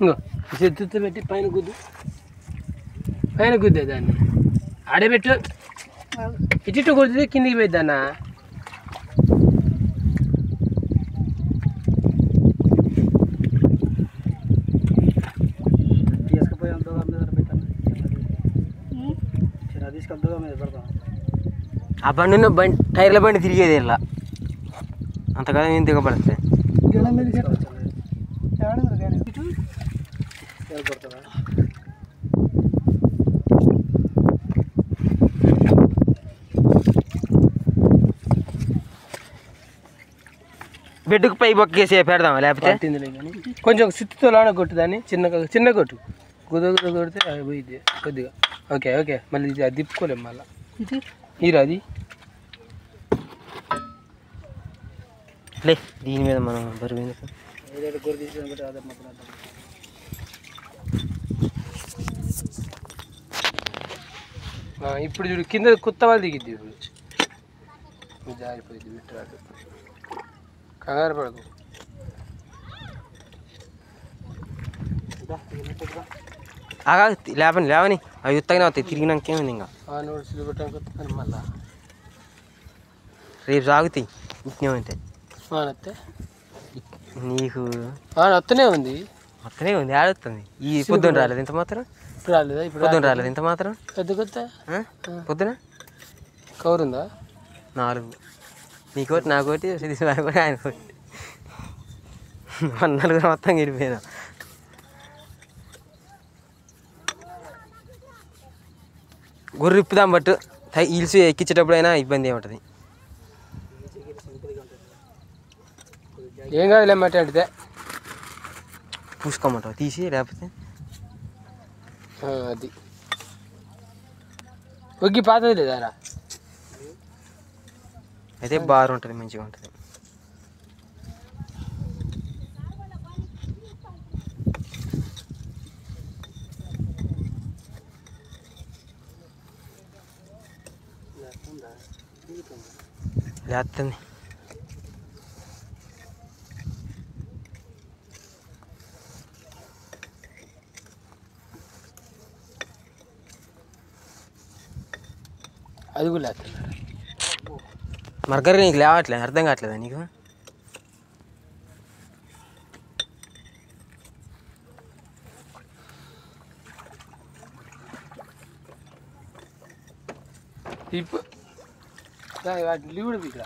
ఇంకో చేతితో పెట్టి పైన గుద్దే దాన్ని ఆడబెట్టు ఇటు కొడితే కిందికి పోయిద్దన్నా ఆ బండి టైర్ల బండి తిరిగేది ఇలా అంతకాలం ఏం దిగబడుతుంది బెడ్కు పై బొక్కేసి పెడదామా లేకపోతే కొంచెం సిత్తుతో లాన కొట్టు దాన్ని చిన్న కొట్టు కుదురు కొడితే అది పోయిద్ది కొద్దిగా ఓకే మళ్ళీ అది తిప్పుకోలేము మళ్ళీ హీరో అది లే దీని మీద మనం బరువు ఇప్పుడు చూడు కింద కొత్త వాళ్ళు దిగిద్ది ఇప్పుడు జారిపోయింది విట్టరాదు కంగారు పడదు లేవని అవి ఉత్తగానే అవుతాయి తిరిగినాకేమైంది ఇంకా నోట్స్లు పెట్టడానికి మళ్ళా రేపు సాగుతాయి ఇట్నే ఉంటాయి నీకు వస్తూనే ఉంది ఆడుతుంది ఈ పొద్దున రాలేదు ఇంత మాత్రం పొద్దున రాలేదు ఇంత మాత్రం పెద్ద కొత్త పొద్దున కవరుందా 4 నీకోటి నాకోటి కూడా ఆయనకోటి 4 మొత్తం గెలిపోయినా గుర్రు ఇప్పుదాం బట్టు హిల్స్ ఎక్కించేటప్పుడు అయినా ఇబ్బంది ఏముంటుంది ఏం కాదు లేమంటే అంటే పూసుకోమంటావు తీసి లేకపోతే అది ఒగ్గి పాతది లేదా అయితే బార్ ఉంటుంది మంచిగా ఉంటుంది లేస్తుంది అది కూడా లేస్తుంది మరగర నీకు లేవట్లేదు అర్థం కావట్లేదా నీకు ఇప్పుడు వాటి లీవుడు ఇక్కడ